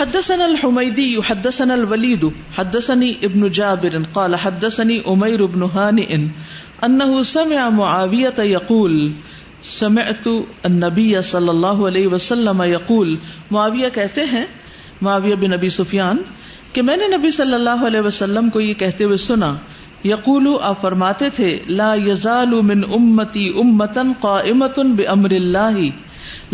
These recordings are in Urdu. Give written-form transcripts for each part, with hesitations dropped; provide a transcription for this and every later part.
حدثنا الحمیدی حدثنا الولید حدثنی ابن جابر قال حدثنی عمیر بن ہانئ انه سمع معاویہ یقول سمعت النبی صلی اللہ علیہ وسلم یقول، معاویہ کہتے ہیں، معاویہ بن ابی سفیان، کہ میں نے نبی صلی اللہ علیہ وسلم کو یہ کہتے ہوئے سنا، یقول، آپ فرماتے تھے، لا یزال من امتی امتا قائمۃ بامر اللہ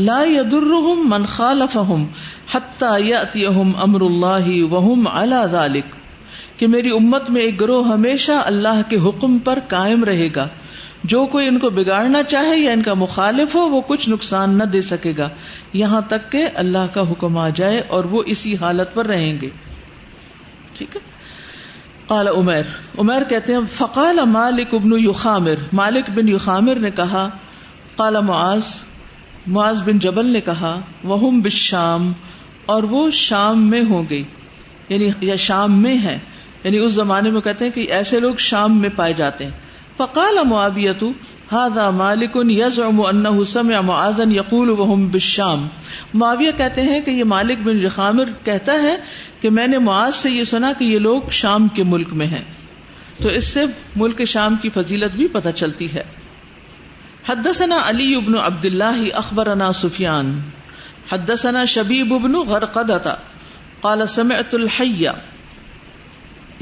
لا یضرهم من خالفهم حتی یأتیہم امر اللہ وہم علی ذلک، کہ میری امت میں ایک گروہ ہمیشہ اللہ کے حکم پر قائم رہے گا، جو کوئی ان کو بگاڑنا چاہے یا ان کا مخالف ہو وہ کچھ نقصان نہ دے سکے گا یہاں تک کہ اللہ کا حکم آ جائے اور وہ اسی حالت پر رہیں گے. ٹھیک ہے. قال عمیر کہتے ہیں، فقال مالک بن یخامر، مالک بن یخامر نے کہا، قال معاذ بن جبل نے کہا، وہم بالشام، اور وہ شام میں ہوں گے، یعنی یا شام میں ہیں، یعنی اس زمانے میں کہتے ہیں کہ ایسے لوگ شام میں پائے جاتے ہیں. فقال معاویۃ ھذا مالک یزعم انہ سمع معاذا یقول وہم بالشام، معاویہ کہتے ہیں کہ یہ مالک بن یخامر کہتا ہے کہ میں نے معاذ سے یہ سنا کہ یہ لوگ شام کے ملک میں ہیں. تو اس سے ملک شام کی فضیلت بھی پتہ چلتی ہے. حدثنا علی بن عبد اللہ اخبرنا سفیان حدثنا شبیب بن غرقدۃ قال سمعت الحی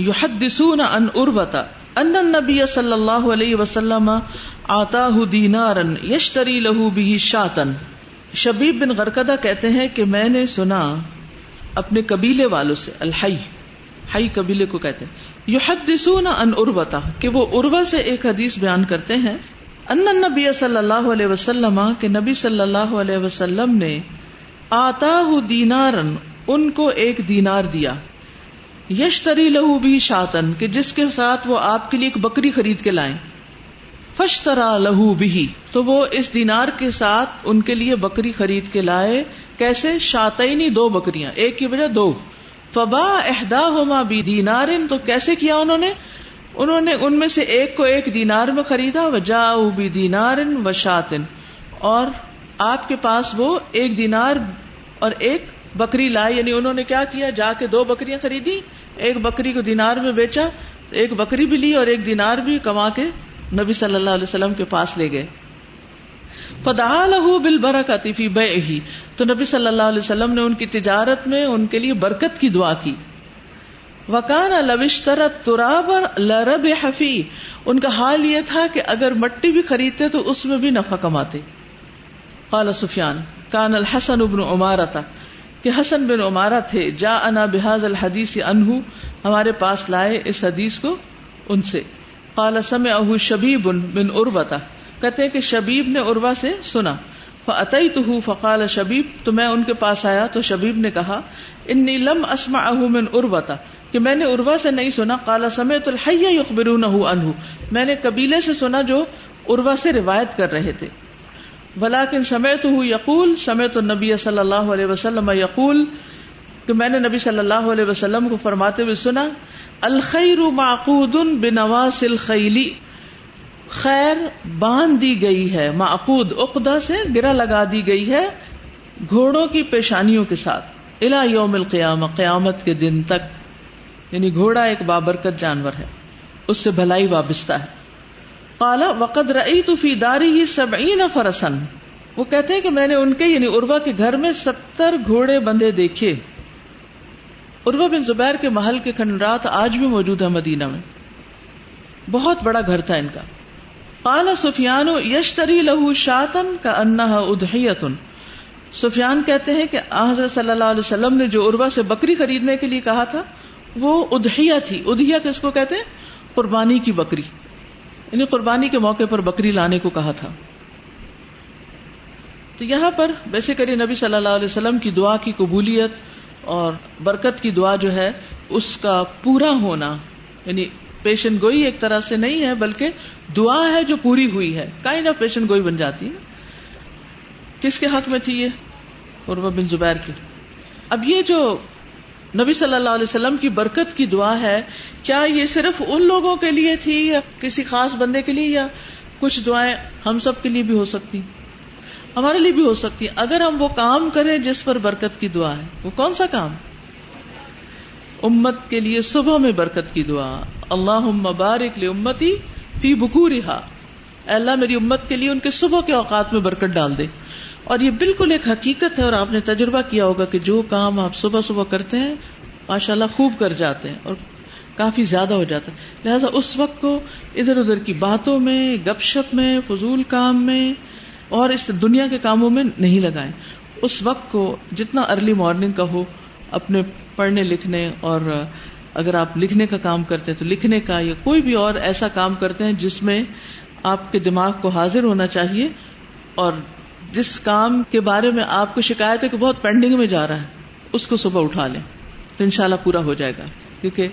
یحدثون عن عروۃ ان النبی صلی اللہ علیہ وسلم آتاہ دینارا یشتری لہ بہ شاۃ. شبیب بن غرقدہ کہتے ہیں کہ میں نے سنا اپنے قبیلے والوں سے، حی قبیلے کو کہتے ہیں، یحدثون عن عروۃ، کہ وہ عروہ سے ایک حدیث بیان کرتے ہیں، ان النبی صلی اللہ علیہ وسلم، کہ نبی صلی اللہ علیہ وسلم نے آتاہ دینارا، ان کو ایک دینار دیا، یشتری لہو بھی شاتن، کہ جس کے ساتھ وہ آپ کے لیے ایک بکری خرید کے لائیں. فاشترا لہو بھی، تو وہ اس دینار کے ساتھ ان کے لیے بکری خرید کے لائے. کیسے؟ شاتینی، دو بکریاں، ایک کی بجائے دو. فباع احداہما بدینار، تو کیسے کیا انہوں نے ان میں سے ایک کو ایک دینار میں خریدا، وجاؤ بدینار وشاۃ، اور آپ کے پاس وہ ایک دینار اور ایک بکری لائے. یعنی انہوں نے کیا کیا، جا کے دو بکریاں خریدی، ایک بکری کو دینار میں بیچا، ایک بکری بھی لی اور ایک دینار بھی کما کے نبی صلی اللہ علیہ وسلم کے پاس لے گئے. فدعا له بالبرکۃ فی بیعہ، تو نبی صلی اللہ علیہ وسلم نے ان کی تجارت میں ان کے لیے برکت کی دعا کی. وکان لو اشتری التراب لربح فیہ، ان کا حال یہ تھا کہ اگر مٹی بھی خریدتے تو اس میں بھی نفع کماتے. قال سفیان کان الحسن بن عمارۃ، کہ حسن بن عمارہ تھے، جاءنا بهذا الحدیث عنہ، ہمارے پاس لائے اس حدیث کو ان سے. قال سمعه شبیب بن عروۃ، کہتے ہیں کہ شبیب نے عروہ سے سنا. فاتیتہ فقال شبیب، تو میں ان کے پاس آیا تو شبیب نے کہا، انی لم اسمعه من عروۃ، کہ میں نے عروہ سے نہیں سنا. قال سمعت الحی یخبرونہ عنہ، میں نے قبیلے سے سنا جو عروہ سے روایت کر رہے تھے. ولیکن سمعتہ یقول، سمعت النبی صلی اللہ علیہ وسلم یقول، کہ میں نے نبی صلی اللہ علیہ وسلم کو فرماتے ہوئے سنا، الخیر معقود بنواس الخیل، خیر باندھ دی گئی ہے، معقود عقدہ سے گرہ لگا دی گئی ہے، گھوڑوں کی پیشانیوں کے ساتھ، الی یوم القیامہ، قیامت کے دن تک. یعنی گھوڑا ایک بابرکت جانور ہے، اس سے بھلائی وابستہ ہے. قال وقد رأیت فی دارہ 70 فرسا، وہ کہتے ہیں کہ میں نے ان کے یعنی عروہ کے گھر میں 70 گھوڑے بندھے دیکھے. عروہ بن زبیر کے محل کے کھنڈرات آج بھی موجود ہے مدینہ میں، بہت بڑا گھر تھا ان کا. قال سفیان یشتری لہ شاۃ کأنہا اضحیۃ، سفیان کہتے ہیں کہ حضرت صلی اللہ علیہ وسلم نے جو عروہ سے بکری خریدنے کے لیے کہا تھا وہ اضحیہ تھی. اضحیہ کس کو کہتے ہیں؟ قربانی کی بکری، یعنی قربانی کے موقع پر بکری لانے کو کہا تھا. تو یہاں پر بیسیکلی نبی صلی اللہ علیہ وسلم کی دعا کی قبولیت اور برکت کی دعا جو ہے اس کا پورا ہونا، یعنی پیشن گوئی ایک طرح سے نہیں ہے بلکہ دعا ہے جو پوری ہوئی ہے، کائنڈ آف پیشن گوئی بن جاتی ہے. کس کے حق میں تھی یہ؟ عروہ بن زبیر کی. اب یہ جو نبی صلی اللہ علیہ وسلم کی برکت کی دعا ہے، کیا یہ صرف ان لوگوں کے لیے تھی یا کسی خاص بندے کے لیے، یا کچھ دعائیں ہم سب کے لیے بھی ہو سکتی، ہمارے لیے بھی ہو سکتی؟ اگر ہم وہ کام کریں جس پر برکت کی دعا ہے. وہ کون سا کام؟ امت کے لیے صبح میں برکت کی دعا، اللہم بارک لامتی فی بکورہا، اے اللہ میری امت کے لیے ان کے صبح کے اوقات میں برکت ڈال دے. اور یہ بالکل ایک حقیقت ہے، اور آپ نے تجربہ کیا ہوگا کہ جو کام آپ صبح صبح کرتے ہیں ماشاءاللہ خوب کر جاتے ہیں اور کافی زیادہ ہو جاتا ہے. لہٰذا اس وقت کو ادھر ادھر کی باتوں میں، گپ شپ میں، فضول کام میں اور اس دنیا کے کاموں میں نہیں لگائیں. اس وقت کو جتنا ارلی مارننگ کا ہو اپنے پڑھنے لکھنے، اور اگر آپ لکھنے کا کام کرتے ہیں تو لکھنے کا، یا کوئی بھی اور ایسا کام کرتے ہیں جس میں آپ کے دماغ کو حاضر ہونا چاہیے، اور جس کام کے بارے میں آپ کو شکایت ہے کہ بہت پینڈنگ میں جا رہا ہے اس کو صبح اٹھا لیں تو انشاءاللہ پورا ہو جائے گا. کیونکہ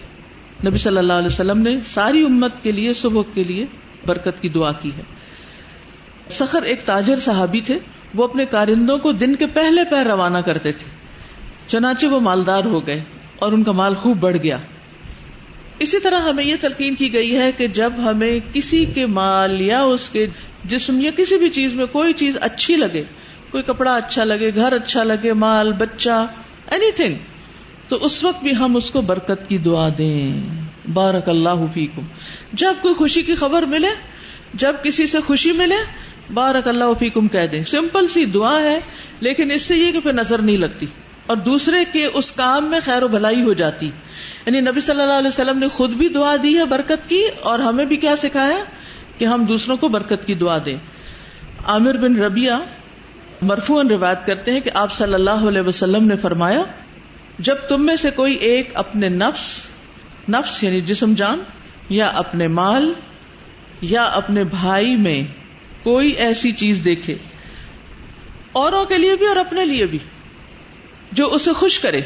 نبی صلی اللہ علیہ وسلم نے ساری امت کے لیے صبح کے لیے برکت کی دعا کی ہے. سخر ایک تاجر صحابی تھے، وہ اپنے کارندوں کو دن کے پہلے پہر روانہ کرتے تھے، چنانچہ وہ مالدار ہو گئے اور ان کا مال خوب بڑھ گیا. اسی طرح ہمیں یہ تلقین کی گئی ہے کہ جب ہمیں کسی کے مال یا اس کے جسم یا کسی بھی چیز میں کوئی چیز اچھی لگے، کوئی کپڑا اچھا لگے، گھر اچھا لگے، مال، بچہ، اینی تھنگ، تو اس وقت بھی ہم اس کو برکت کی دعا دیں، بارک اللہ فیکم. جب کوئی خوشی کی خبر ملے، جب کسی سے خوشی ملے، بارک اللہ فیکم کہہ دیں. سمپل سی دعا ہے، لیکن اس سے یہ کہ پھر نظر نہیں لگتی اور دوسرے کے اس کام میں خیر و بھلائی ہو جاتی. یعنی نبی صلی اللہ علیہ وسلم نے خود بھی دعا دی ہے برکت کی، اور ہمیں بھی کیا سکھایا کہ ہم دوسروں کو برکت کی دعا دیں. عامر بن ربیعہ مرفوعاً روایت کرتے ہیں کہ آپ صلی اللہ علیہ وسلم نے فرمایا، جب تم میں سے کوئی ایک اپنے نفس یعنی جسم جان، یا اپنے مال یا اپنے بھائی میں کوئی ایسی چیز دیکھے، اوروں کے لیے بھی اور اپنے لیے بھی، جو اسے خوش کرے،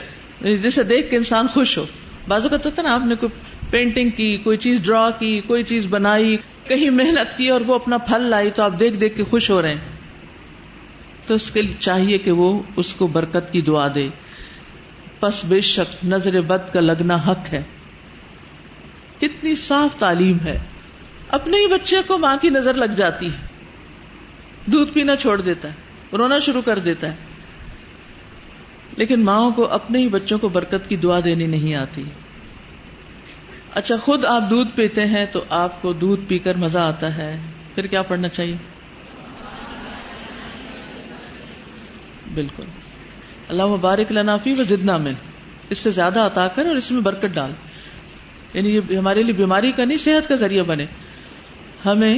جسے دیکھ کے انسان خوش ہو. بعض اوقات ہوتا ہے نا، آپ نے کوئی پینٹنگ کی، کوئی چیز ڈرا کی، کوئی چیز بنائی، کہیں محنت کی اور وہ اپنا پھل لائی تو آپ دیکھ دیکھ کے خوش ہو رہے ہیں، تو اس کے لیے چاہیے کہ وہ اس کو برکت کی دعا دے. پس بے شک نظر بد کا لگنا حق ہے. کتنی صاف تعلیم ہے. اپنے ہی بچے کو ماں کی نظر لگ جاتی ہے، دودھ پینا چھوڑ دیتا ہے، رونا شروع کر دیتا ہے، لیکن ماؤں کو اپنے ہی بچوں کو برکت کی دعا دینی نہیں آتی. اچھا، خود آپ دودھ پیتے ہیں تو آپ کو دودھ پی کر مزہ آتا ہے، پھر کیا پڑھنا چاہیے؟ بالکل، اللہم بارک لنا فی وزدنا من، اس سے زیادہ عطا کر اور اس میں برکت ڈال. یعنی یہ ہمارے لیے بیماری کا نہیں، صحت کا ذریعہ بنے. ہمیں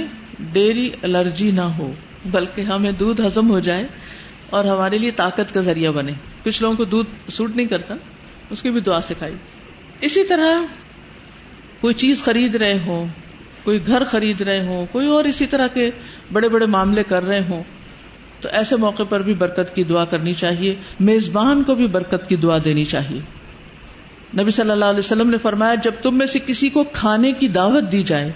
ڈیری الرجی نہ ہو، بلکہ ہمیں دودھ ہضم ہو جائے اور ہمارے لیے طاقت کا ذریعہ بنے. کچھ لوگوں کو دودھ سوٹ نہیں کرتا، اس کی بھی دعا سکھائی. اسی طرح کوئی چیز خرید رہے ہوں، کوئی گھر خرید رہے ہوں، کوئی اور اسی طرح کے بڑے بڑے معاملے کر رہے ہوں، تو ایسے موقع پر بھی برکت کی دعا کرنی چاہیے. میزبان کو بھی برکت کی دعا دینی چاہیے. نبی صلی اللہ علیہ وسلم نے فرمایا، جب تم میں سے کسی کو کھانے کی دعوت دی جائے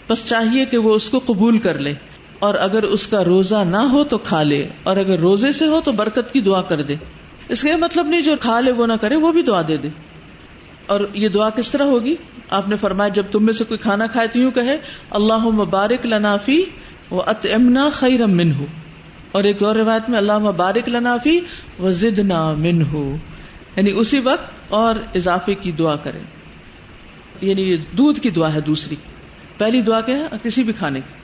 بس چاہیے کہ وہ اس کو قبول کر لے، اور اگر اس کا روزہ نہ ہو تو کھا لے، اور اگر روزے سے ہو تو برکت کی دعا کر دے. اس کا یہ مطلب نہیں جو کھا لے وہ نہ کرے، وہ بھی دعا دے دے. اور یہ دعا کس طرح ہوگی؟ آپ نے فرمایا جب تم میں سے کوئی کھانا کھائے تو یوں کہے، اللہم بارک لنا فی واطعمنا خیرا منہ، اور ایک اور روایت میں اللہم بارک لنا فی وزدنا منہ، یعنی اسی وقت اور اضافے کی دعا کریں. یعنی یہ دودھ کی دعا ہے دوسری. پہلی دعا کیا ہے؟ کسی بھی کھانے کی.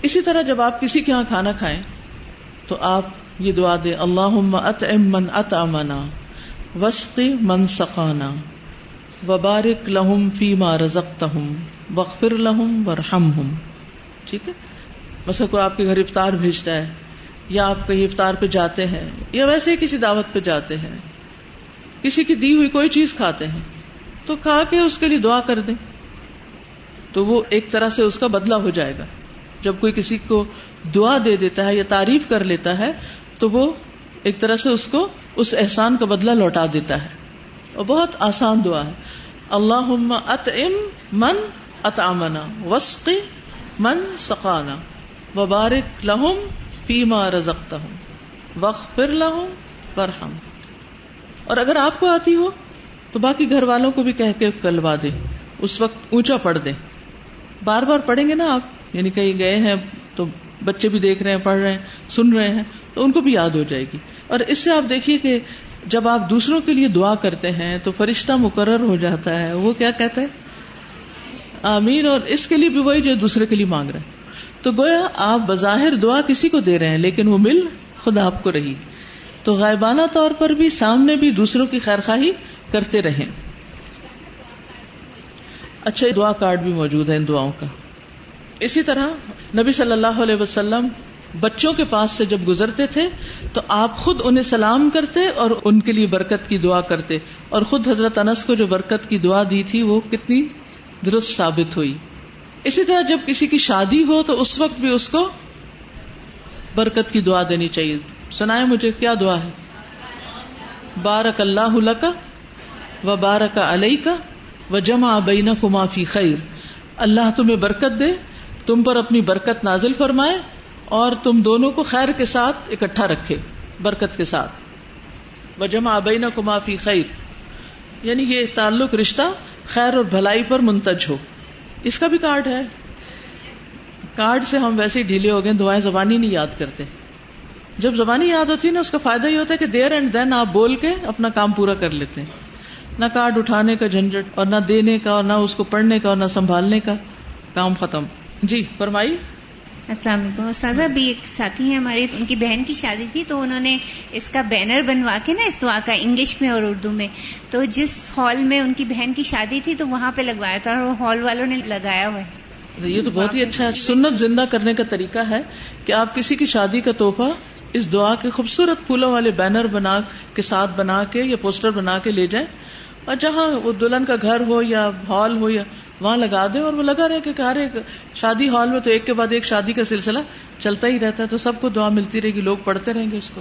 اسی طرح جب آپ کسی کے ہاں کھانا کھائیں تو آپ یہ دعا دیں، اللہم اطعم من اطعمنا واسقی من سقانا وبارک لہم فیما رزقتہم واغفر لہم وارحمہم. ٹھیک ہے؟ مثلا کوئی آپ کے گھر افطار بھیجتا ہے، یا آپ کہیں افطار پہ جاتے ہیں، یا ویسے ہی کسی دعوت پہ جاتے ہیں، کسی کی دی ہوئی کوئی چیز کھاتے ہیں، تو کھا کے اس کے لیے دعا کر دیں، تو وہ ایک طرح سے اس کا بدلہ ہو جائے گا. جب کوئی کسی کو دعا دے دیتا ہے یا تعریف کر لیتا ہے تو وہ ایک طرح سے اس کو اس احسان کا بدلہ لوٹا دیتا ہے. اور بہت آسان دعا ہے، اللہم اطعم من اطعمنا واسقی من سقانا وبارک لہم فیما رزقتہم واغفر لہم وارحم. اور اگر آپ کو آتی ہو تو باقی گھر والوں کو بھی کہہ کے کلوا دیں، اس وقت اونچا پڑھ دیں. بار بار پڑھیں گے نا آپ، یعنی کہیں گئے ہیں تو بچے بھی دیکھ رہے ہیں، پڑھ رہے ہیں، سن رہے ہیں، تو ان کو بھی یاد ہو جائے گی. اور اس سے آپ دیکھیے کہ جب آپ دوسروں کے لیے دعا کرتے ہیں تو فرشتہ مقرر ہو جاتا ہے، وہ کیا کہتا ہے؟ آمین. اور اس کے لیے بھی وہی جو دوسرے کے لیے مانگ رہے ہیں. تو گویا آپ بظاہر دعا کسی کو دے رہے ہیں لیکن وہ مل خدا آپ کو رہی. تو غائبانہ طور پر بھی سامنے بھی دوسروں کی خیرخواہی کرتے رہیں. اچھا، دعا کارڈ بھی موجود ہے ان دعاؤں کا. اسی طرح نبی صلی اللہ علیہ وسلم بچوں کے پاس سے جب گزرتے تھے تو آپ خود انہیں سلام کرتے اور ان کے لیے برکت کی دعا کرتے. اور خود حضرت انس کو جو برکت کی دعا دی تھی وہ کتنی درست ثابت ہوئی. اسی طرح جب کسی کی شادی ہو تو اس وقت بھی اس کو برکت کی دعا دینی چاہیے. سنائیں مجھے کیا دعا ہے؟ بارک اللہ لک و بارک علیک و جمع بینکما فی خیر. اللہ تمہیں برکت دے، تم پر اپنی برکت نازل فرمائے اور تم دونوں کو خیر کے ساتھ اکٹھا رکھے، برکت کے ساتھ. وجمع بینکما فی خیر، یعنی یہ تعلق رشتہ خیر اور بھلائی پر منتج ہو. اس کا بھی کارڈ ہے. کارڈ سے ہم ویسے ہی ڈھیلے ہو گئے، دعائیں زبانی نہیں یاد کرتے. جب زبانی یاد ہوتی ہے نا، اس کا فائدہ یہ ہوتا ہے کہ دیر اینڈ دین آپ بول کے اپنا کام پورا کر لیتے ہیں. نہ کارڈ اٹھانے کا جھنجٹ اور نہ دینے کا اور نہ اس کو پڑھنے کا اور نہ سنبھالنے کا، کام ختم. جی فرمائی. السلام علیکم استاذہ. ابھی ایک ساتھی ہیں ہمارے، ان کی بہن کی شادی تھی تو انہوں نے اس کا بینر بنوا کے نا اس دعا کا انگلش میں اور اردو میں، تو جس ہال میں ان کی بہن کی شادی تھی تو وہاں پہ لگوایا تھا اور ہال والوں نے لگایا ہوا ہے. یہ تو بہت ہی اچھا ہے. سنت زندہ کرنے کا طریقہ ہے کہ آپ کسی کی شادی کا تحفہ اس دعا کے خوبصورت پھولوں والے بینر بنا کے ساتھ بنا کے یا پوسٹر بنا کے لے جائیں اور جہاں وہ دلہن کا گھر ہو یا ہال ہو یا وہاں لگا دیں اور وہ لگا رہے کہ ہر ایک شادی ہال میں تو ایک کے بعد ایک شادی کا سلسلہ چلتا ہی رہتا ہے، تو سب کو دعا ملتی رہے گی، لوگ پڑھتے رہیں گے اس کو.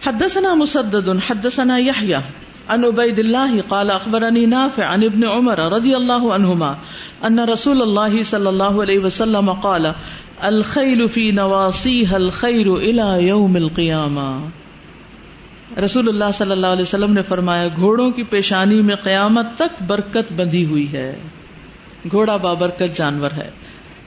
حدثنا مسدد حدثنا یحیی عن عبید اللہ قال اخبرنی نافع عن ابن عمر رضی اللہ عنہما ان رسول اللہ صلی اللہ علیہ وسلم قال الخیل فی نواصیها الخیر الی یوم القیامہ. رسول اللہ صلی اللہ علیہ وسلم نے فرمایا گھوڑوں کی پیشانی میں قیامت تک برکت بندھی ہوئی ہے. گھوڑا بابرکت جانور ہے.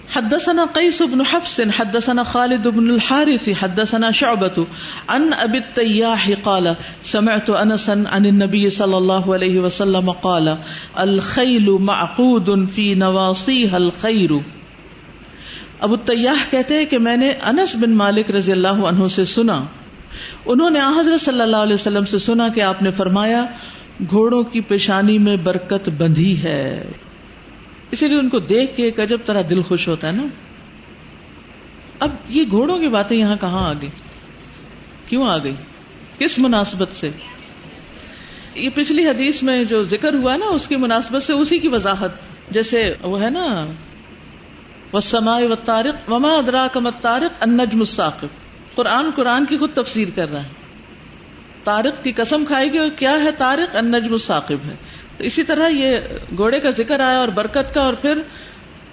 حدثنا قیس بن حفص حدثنا خالد بن الحارث حدثنا شعبة عن ابي التياح قال سمعت انسا عن النبي صلى الله عليه وسلم قال الخيل معقود في نواصيها الخير. ابو التیاح کہتے ہیں کہ میں نے انس بن مالک رضی اللہ عنہ سے سنا، انہوں نے حضرت صلی اللہ علیہ وسلم سے سنا کہ آپ نے فرمایا گھوڑوں کی پیشانی میں برکت بندھی ہے. اسی لیے ان کو دیکھ کے ایک عجب طرح دل خوش ہوتا ہے نا. اب یہ گھوڑوں کی باتیں یہاں کہاں آ گئی، کیوں آ گئی، کس مناسبت سے؟ یہ پچھلی حدیث میں جو ذکر ہوا نا اس کی مناسبت سے اسی کی وضاحت. جیسے وہ ہے نا والسماء والطارق وما ادراک ما الطارق النجم الثاقب. قرآن کی خود تفسیر کر رہا ہے. طارق کی قسم کھائے گی اور کیا ہے طارق؟ النجم الثاقب ہے. تو اسی طرح یہ گھوڑے کا ذکر آیا اور برکت کا، اور پھر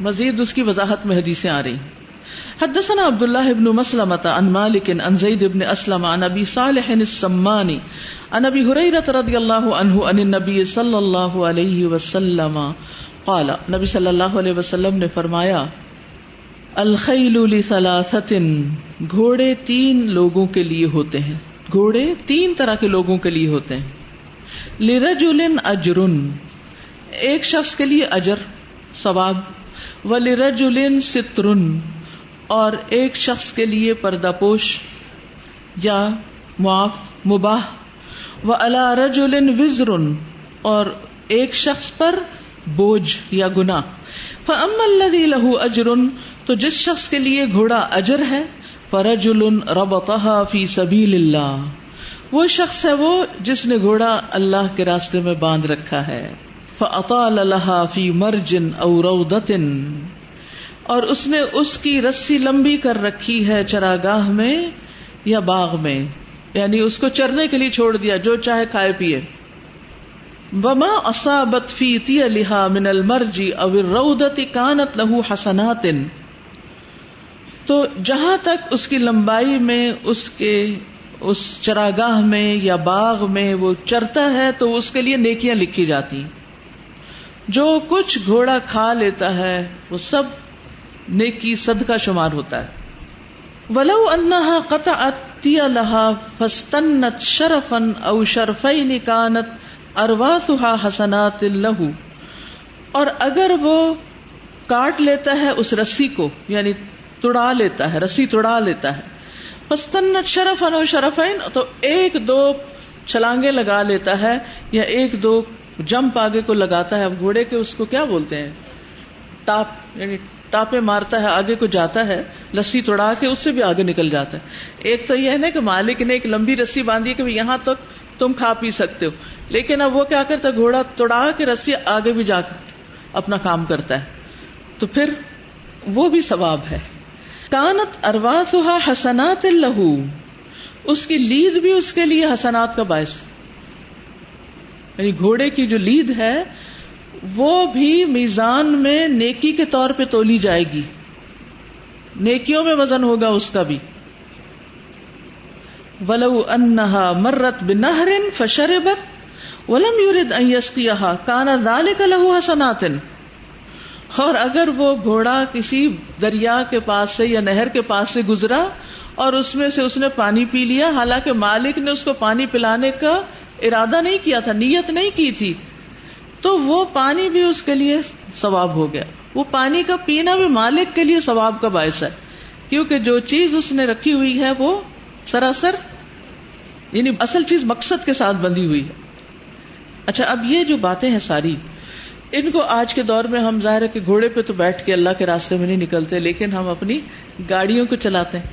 مزید اس کی وضاحت میں حدیثیں آ رہی. حدثنا عبداللہ بن مسلمۃ عن مالک عن زید بن اسلم عن ابی صالح السمانی عن ابی ہریرہ رضی اللہ عنہ عن النبی صلی اللہ علیہ وسلم قال، نبی صلی اللہ علیہ وسلم نے فرمایا الخیل لثلاثۃ، گھوڑے 3 لوگوں کے لیے ہوتے ہیں. گھوڑے 3 طرح کے لوگوں کے لیے ہوتے ہیں. لرجل اجر، ایک شخص کے لیے اجر ثواب، ولرجل ستر، اور ایک شخص کے لیے پردہ پوش یا معاف مباح، وعلی رجل وزر، اور ایک شخص پر بوجھ یا گناہ. فاما الذی لہ اجر، تو جس شخص کے لیے گھوڑا اجر ہے، فرجل ربطها فی سبیل اللہ، وہ شخص ہے وہ جس نے گھوڑا اللہ کے راستے میں باندھ رکھا ہے. فاطال لها فی مرج او روضۃ، اور اس نے اس کی رسی لمبی کر رکھی ہے چراگاہ میں یا باغ میں، یعنی اس کو چرنے کے لیے چھوڑ دیا، جو چاہے کھائے پیے. وما اصابت فی تیلھا من المرج او الروضۃ کانت له حسنات، تو جہاں تک اس کی لمبائی میں اس چراگاہ میں یا باغ میں وہ چرتا ہے تو اس کے لیے نیکیاں لکھی جاتی. جو کچھ گھوڑا کھا لیتا ہے وہ سب نیکی صدقہ شمار ہوتا ہے. ولو انہا قطعت اُؤْتِيَ لَهَا فَاسْتَنَّتْ شَرَفًا أَوْ شَرْفَيْنِ كَانَتْ أَرْوَاثُهَا حَسَنَاتٍ لَهُ، اور اگر وہ کاٹ لیتا ہے اس رسی کو، یعنی توڑا لیتا ہے، رسی توڑا لیتا ہے، فَاسْتَنَّتْ شَرَفًا أَوْ شَرَفَيْنِ، تو ایک دو چھلانگے لگا لیتا ہے یا ایک دو جمپ آگے کو لگاتا ہے. اب گھوڑے کے اس کو کیا بولتے ہیں، ٹاپ، یعنی ٹاپے مارتا ہے، آگے کو جاتا ہے، رسی توڑا کے اس سے بھی آگے نکل جاتا ہے. ایک تو یہ ہے نا کہ مالک نے ایک لمبی رسی باندھی کہ یہاں تک تم کھا پی سکتے ہو، لیکن اب وہ کیا کرتا ہے، گھوڑا توڑا کے رسی آگے بھی جا کے اپنا کام کرتا ہے، تو پھر وہ بھی ثواب ہے. کانت ارواثها حسنات لہ، اس کی لید بھی اس کے لیے حسنات کا باعث، یعنی گھوڑے کی جو لید ہے وہ بھی میزان میں نیکی کے طور پہ تولی جائے گی، نیکیوں میں وزن ہوگا اس کا بھی. وَلَوْ أَنَّهَا مَرَّتْ بِنَهْرٍ فَشَرِبَتْ وَلَمْ يُرِدْ أَن يَسْقِيَهَا كَانَ ذَلِكَ لَهُ حَسَنَاتٍ، اور اگر وہ گھوڑا کسی دریا کے پاس سے یا نہر کے پاس سے گزرا اور اس میں سے اس نے پانی پی لیا، حالانکہ مالک نے اس کو پانی پلانے کا ارادہ نہیں کیا تھا، نیت نہیں کی تھی، تو وہ پانی بھی اس کے لیے ثواب ہو گیا. وہ پانی کا پینا بھی مالک کے لیے ثواب کا باعث ہے، کیونکہ جو چیز اس نے رکھی ہوئی ہے وہ سراسر، یعنی اصل چیز مقصد کے ساتھ بندھی ہوئی ہے. اچھا، اب یہ جو باتیں ہیں ساری، ان کو آج کے دور میں ہم ظاہر ہے کہ گھوڑے پہ تو بیٹھ کے اللہ کے راستے میں نہیں نکلتے، لیکن ہم اپنی گاڑیوں کو چلاتے ہیں.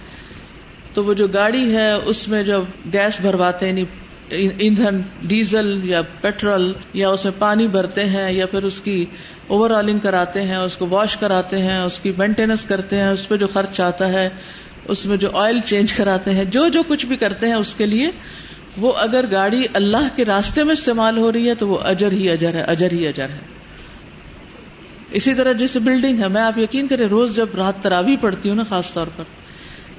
تو وہ جو گاڑی ہے اس میں جب گیس بھرواتے ہیں، ایندھن، ڈیزل یا پیٹرول، یا اس میں پانی بھرتے ہیں یا پھر اس کی اوور ہالنگ کراتے ہیں، اس کو واش کراتے ہیں، اس کی مینٹیننس کرتے ہیں، اس پہ جو خرچ آتا ہے، اس میں جو آئل چینج کراتے ہیں، جو کچھ بھی کرتے ہیں اس کے لیے، وہ اگر گاڑی اللہ کے راستے میں استعمال ہو رہی ہے تو وہ اجر ہی اجر ہے، اجر ہی اجر ہے. اسی طرح جیسے بلڈنگ ہے، میں آپ یقین کریں روز جب رات تراویح پڑھتی ہوں نا خاص طور پر،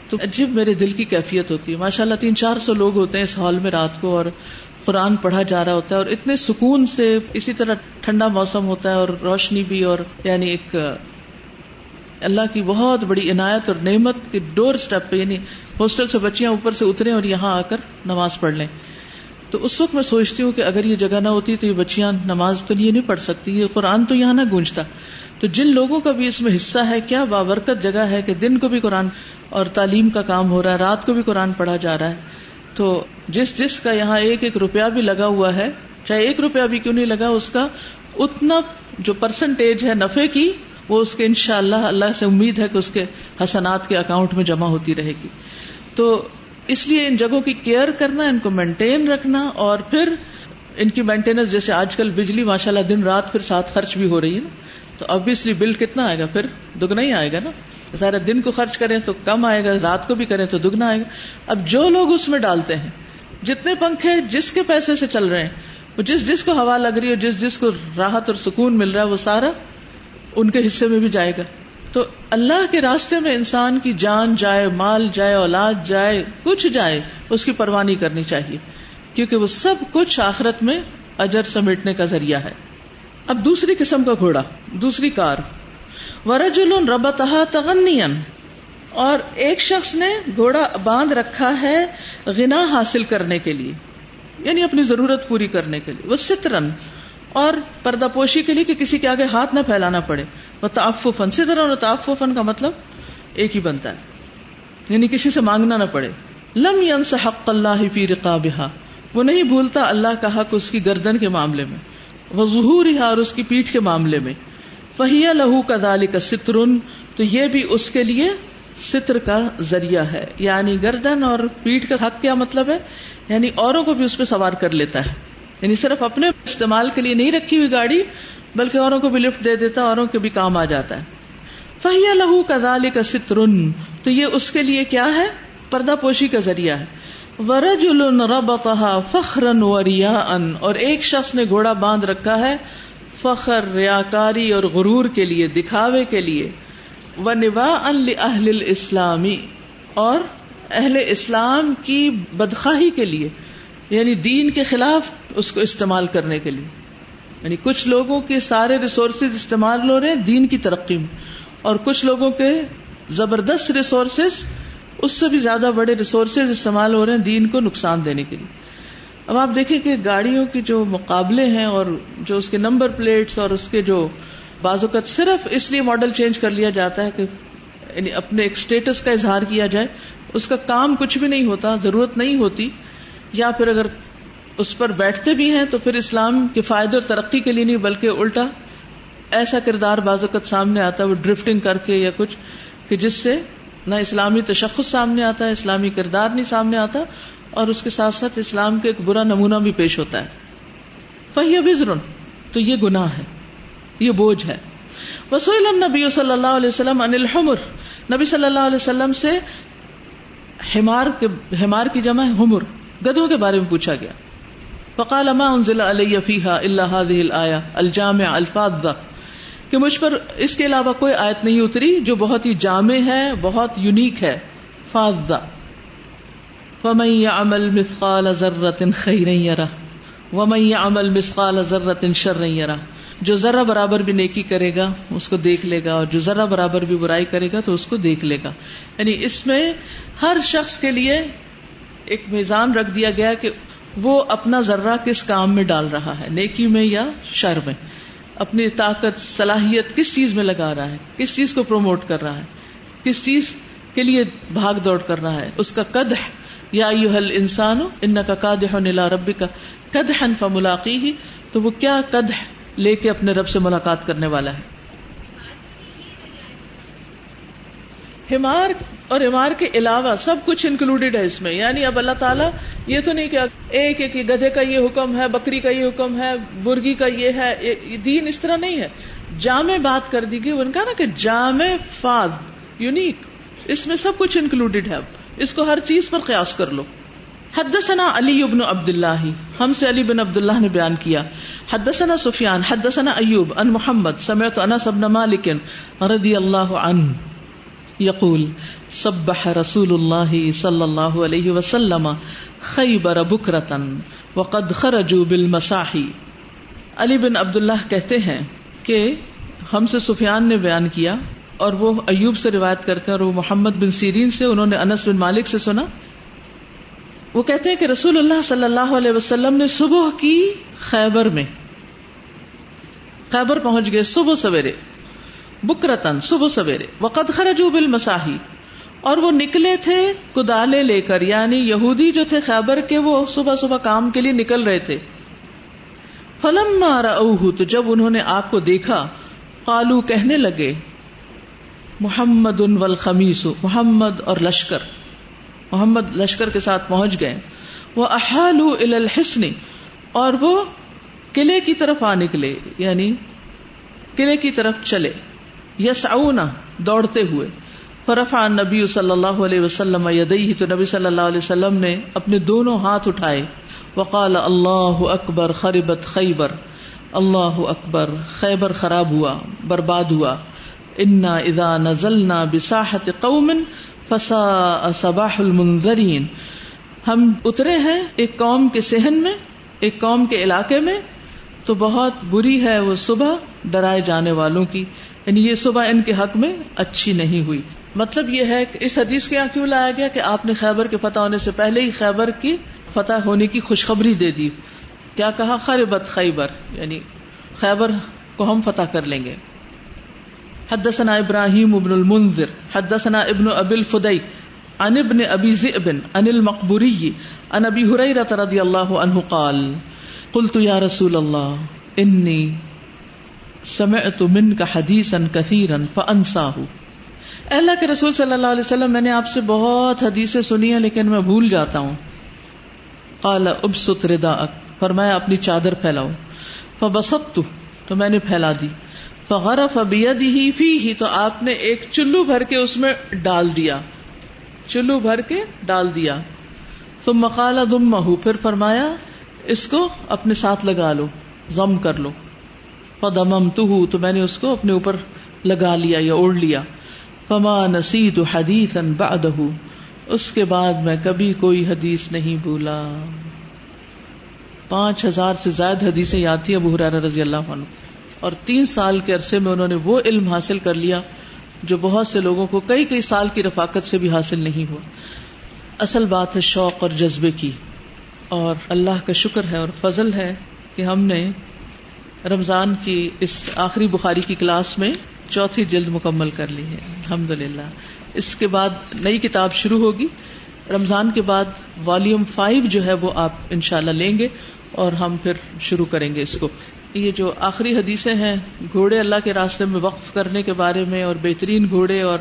تو عجیب میرے دل کی کیفیت ہوتی ہے. ماشاءاللہ 300-400 لوگ ہوتے ہیں اس ہال میں رات کو، اور قرآن پڑھا جا رہا ہوتا ہے، اور اتنے سکون سے، اسی طرح ٹھنڈا موسم ہوتا ہے اور روشنی بھی، اور یعنی ایک اللہ کی بہت بڑی عنایت اور نعمت کے ڈور سٹیپ پہ، یعنی ہاسٹل سے بچیاں اوپر سے اتریں اور یہاں آ کر نماز پڑھ لیں. تو اس وقت میں سوچتی ہوں کہ اگر یہ جگہ نہ ہوتی تو یہ بچیاں نماز تو یہ نہیں پڑھ سکتی، یہ قرآن تو یہاں نہ گونجتا. تو جن لوگوں کا بھی اس میں حصہ ہے، کیا بابرکت جگہ ہے کہ دن کو بھی قرآن اور تعلیم کا کام ہو رہا ہے، رات کو بھی قرآن پڑھا جا رہا ہے. تو جس کا یہاں 1 روپیہ بھی لگا ہوا ہے، چاہے 1 روپیہ بھی کیوں نہیں لگا، اس کا اتنا جو پرسنٹیج ہے نفع کی، وہ اس کے انشاءاللہ اللہ سے امید ہے کہ اس کے حسنات کے اکاؤنٹ میں جمع ہوتی رہے گی. تو اس لیے ان جگہوں کی کیئر کرنا، ان کو مینٹین رکھنا، اور پھر ان کی مینٹیننس، جیسے آج کل بجلی ماشاءاللہ دن رات پھر ساتھ خرچ بھی ہو رہی ہے نا، تو obviously بل کتنا آئے گا، پھر دگنا ہی آئے گا نا. سارا دن کو خرچ کریں تو کم آئے گا، رات کو بھی کریں تو دگنا آئے گا. اب جو لوگ اس میں ڈالتے ہیں، جتنے پنکھے جس کے پیسے سے چل رہے ہیں، وہ جس کو ہوا لگ رہی ہے، جس کو راحت اور سکون مل رہا ہے، وہ سارا ان کے حصے میں بھی جائے گا. تو اللہ کے راستے میں انسان کی جان جائے، مال جائے، اولاد جائے، کچھ جائے، اس کی پرواہ نہیں کرنی چاہیے، کیونکہ وہ سب کچھ آخرت میں اجر سمیٹنے کا ذریعہ ہے. اب دوسری قسم کا گھوڑا، دوسری کار، ورجل ربطها تغنیا، اور ایک شخص نے گھوڑا باندھ رکھا ہے غنا حاصل کرنے کے لیے، یعنی اپنی ضرورت پوری کرنے کے لیے، وسترن، اور پردہ پوشی کے لیے کہ کسی کے آگے ہاتھ نہ پھیلانا پڑے، وتعففا، سترن اور تعففا کا مطلب ایک ہی بنتا ہے، یعنی کسی سے مانگنا نہ پڑے. لم ينس حق اللہ فی رقابها، وہ نہیں بھولتا اللہ کا حق اس کی گردن کے معاملے میں، وظہورها، اور اس کی پیٹھ کے معاملے میں. فہی لہو کذالک ستر، تو یہ بھی اس کے لیے ستر کا ذریعہ ہے. یعنی گردن اور پیٹھ کا حق کیا مطلب ہے، یعنی اوروں کو بھی اس پہ سوار کر لیتا ہے، یعنی صرف اپنے استعمال کے لیے نہیں رکھی ہوئی گاڑی، بلکہ اوروں کو بھی لفٹ دے دیتا، اوروں کے بھی کام آ جاتا ہے. فہی لہو کذالک ستر، تو یہ اس کے لیے کیا ہے، پردہ پوشی کا ذریعہ ہے. ورجل ربطها فخرا ورياء، اور ایک شخص نے گھوڑا باندھ رکھا ہے فخر، ریاکاری اور غرور کے لیے، دکھاوے کے لیے. ونواء لأہل الاسلام، اور اہل اسلام کی بدخواہی کے لیے، یعنی دین کے خلاف اس کو استعمال کرنے کے لیے. یعنی کچھ لوگوں کے سارے ریسورسز استعمال ہو رہے ہیں دین کی ترقی میں، اور کچھ لوگوں کے زبردست ریسورسز اس سے بھی زیادہ بڑے ریسورسز استعمال ہو رہے ہیں دین کو نقصان دینے کے لیے. اب آپ دیکھیں کہ گاڑیوں کی جو مقابلے ہیں اور جو اس کے نمبر پلیٹس اور اس کے جو بعض اوقات صرف اس لیے ماڈل چینج کر لیا جاتا ہے کہ یعنی اپنے ایک اسٹیٹس کا اظہار کیا جائے، اس کا کام کچھ بھی نہیں ہوتا، ضرورت نہیں ہوتی، یا پھر اگر اس پر بیٹھتے بھی ہیں تو پھر اسلام کے فائدے اور ترقی کے لیے نہیں بلکہ الٹا ایسا کردار بعض اوقات سامنے آتا ہے وہ ڈرفٹنگ کر کے یا کچھ کہ جس سے نہ اسلامی تشخص سامنے آتا ہے، اسلامی کردار نہیں سامنے آتا، اور اس کے ساتھ ساتھ اسلام کے ایک برا نمونہ بھی پیش ہوتا ہے. فَهِيَ وِزْرٌ، تو یہ گناہ ہے، یہ بوجھ ہے. وسئل النبی صلی اللہ علیہ وسلم عن الحمر، نبی صلی اللہ علیہ وسلم سے حمار کی جمع ہے حمر، گدھوں کے بارے میں پوچھا گیا. فقال ما انزل علی فیہا الا هذه الآیہ الجامع الفاظہ، کہ مجھ پر اس کے علاوہ کوئی آیت نہیں اتری جو بہت ہی جامع ہے، بہت یونیک ہے، فاضہ. فمن يعمل مثقال ذرۃ خیرا یرہ ومن يعمل مثقال ذرۃ شرا یرہ، جو ذرہ برابر بھی نیکی کرے گا اس کو دیکھ لے گا، اور جو ذرہ برابر بھی برائی کرے گا تو اس کو دیکھ لے گا. یعنی اس میں ہر شخص کے لیے ایک میزان رکھ دیا گیا کہ وہ اپنا ذرہ کس کام میں ڈال رہا ہے، نیکی میں یا شر میں، اپنی طاقت صلاحیت کس چیز میں لگا رہا ہے، کس چیز کو پروموٹ کر رہا ہے، کس چیز کے لیے بھاگ دوڑ کر رہا ہے. اس کا قدح، یا ایھا الانسان انک قادح الی ربک قدحا فملاقیہ، تو وہ کیا قدح لے کے اپنے رب سے ملاقات کرنے والا ہے. حمار اور حمار کے علاوہ سب کچھ انکلوڈیڈ ہے اس میں. یعنی اب اللہ تعالیٰ یہ تو نہیں کہ ایک ایک گدھے کا یہ حکم ہے، بکری کا یہ حکم ہے، مرغی کا یہ ہے، دین اس طرح نہیں ہے. جامع بات کر دی گئی، ان کا نا کہ جامع فاد یونیک، اس میں سب کچھ انکلوڈیڈ ہے. اب اس کو ہر چیز پر قیاس کر لو. حدثنا علی بن عبد اللہ، ہم سے علی بن عبد اللہ نے بیان کیا. حدثنا سفیان حدثنا ایوب عن محمد سمعت انس بن مالک رضی اللہ عنہ یقول سبح رسول اللہ صلی اللہ علیہ وسلم خیبر بکرۃ وقد خرجوا بالمساح. علی بن عبد اللہ کہتے ہیں کہ ہم سے سفیان نے بیان کیا، اور وہ ایوب سے روایت کرتے ہیں، اور وہ محمد بن سیرین سے، انہوں نے انس بن مالک سے سنا. وہ کہتے ہیں کہ رسول اللہ صلی اللہ علیہ وسلم نے صبح کی خیبر میں، خیبر پہنچ گئے صبح سویرے، بکرتن صبح سویرے، وقد خرجوا بالمساح، اور وہ نکلے تھے کدالے لے کر. یعنی یہودی جو تھے خیبر کے وہ صبح صبح کام کے لیے نکل رہے تھے. فلما رأوہ، تو جب انہوں نے آپ کو دیکھا، قالوا کہنے لگے، محمد والخمیس، محمد اور لشکر، محمد لشکر کے ساتھ پہنچ گئے. وأحالوا إلى الحصن، اور وہ قلعے کی طرف آ نکلے، یعنی قلعے کی طرف چلے. یسعون، دوڑتے ہوئے. فرفع النبی صلی اللہ علیہ وسلم یدیہ، تو نبی صلی اللہ علیہ وسلم نے اپنے دونوں ہاتھ اٹھائے. وقال اللہ اکبر خربت خیبر، اللہ اکبر، خیبر خراب ہوا، برباد ہوا. انا اذا نزلنا بساحت قوم فساء صباح المنذرین، ہم اترے ہیں ایک قوم کے صحن میں، ایک قوم کے علاقے میں، تو بہت بری ہے وہ صبح ڈرائے جانے والوں کی. یعنی یہ صبح ان کے حق میں اچھی نہیں ہوئی. مطلب یہ ہے کہ اس حدیث کو یہاں کیوں لایا گیا کہ آپ نے خیبر کے فتح ہونے سے پہلے ہی خیبر کی فتح ہونے کی خوشخبری دے دی. کیا کہا؟ خربت خیبر، یعنی خیبر کو ہم فتح کر لیں گے. حدثنا ابراہیم ابن المنذر حدثنا ابن ابی الفدی عن ابن ابی ذئب عن المقبوری عن ابی ہریرہ رضی اللہ عنہ قال قلت یا رسول اللہ انی سمعت منک حدیثا کثیرا فانساہ. اے اللہ کے رسول صلی اللہ علیہ وسلم، میں نے آپ سے بہت حدیثیں سنی ہیں لیکن میں بھول جاتا ہوں. قال ابسط رداءک، فرمایا اپنی چادر پھیلاؤ. فبسطت، تو میں نے پھیلا دی. فغرف بیدہ فیہ، تو آپ نے ایک چلو بھر کے اس میں ڈال دیا، چلو بھر کے ڈال دیا. ثم قال ضمہ، پھر فرمایا اس کو اپنے ساتھ لگا لو، ضم کر لو. فضممتہ، تو میں نے اس کو اپنے اوپر لگا لیا یا اوڑھ لیا. فما نسیت حدیثا بعدہ، اس کے بعد میں کبھی کوئی حدیث نہیں بھولا. 5000 سے زائد حدیثیں یاد تھی ابو ہریرہ رضی اللہ عنہ، اور 3 سال کے عرصے میں انہوں نے وہ علم حاصل کر لیا جو بہت سے لوگوں کو کئی کئی سال کی رفاقت سے بھی حاصل نہیں ہوا. اصل بات ہے شوق اور جذبے کی، اور اللہ کا شکر ہے اور فضل ہے کہ ہم نے رمضان کی اس آخری بخاری کی کلاس میں 4 جلد مکمل کر لی ہے الحمدللہ. اس کے بعد نئی کتاب شروع ہوگی رمضان کے بعد، والیوم 5 جو ہے وہ آپ انشاءاللہ لیں گے اور ہم پھر شروع کریں گے اس کو. یہ جو آخری حدیثیں ہیں گھوڑے اللہ کے راستے میں وقف کرنے کے بارے میں، اور بہترین گھوڑے اور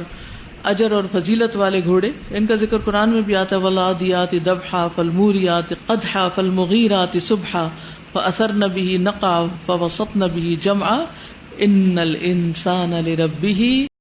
اجر اور فضیلت والے گھوڑے، ان کا ذکر قرآن میں بھی آتا ہے. والعادیات ضبحا فالموریات قدحا فالمغیرات صبحا فاثرن به نقعا فوسطن به جمعا ان الانسان لربه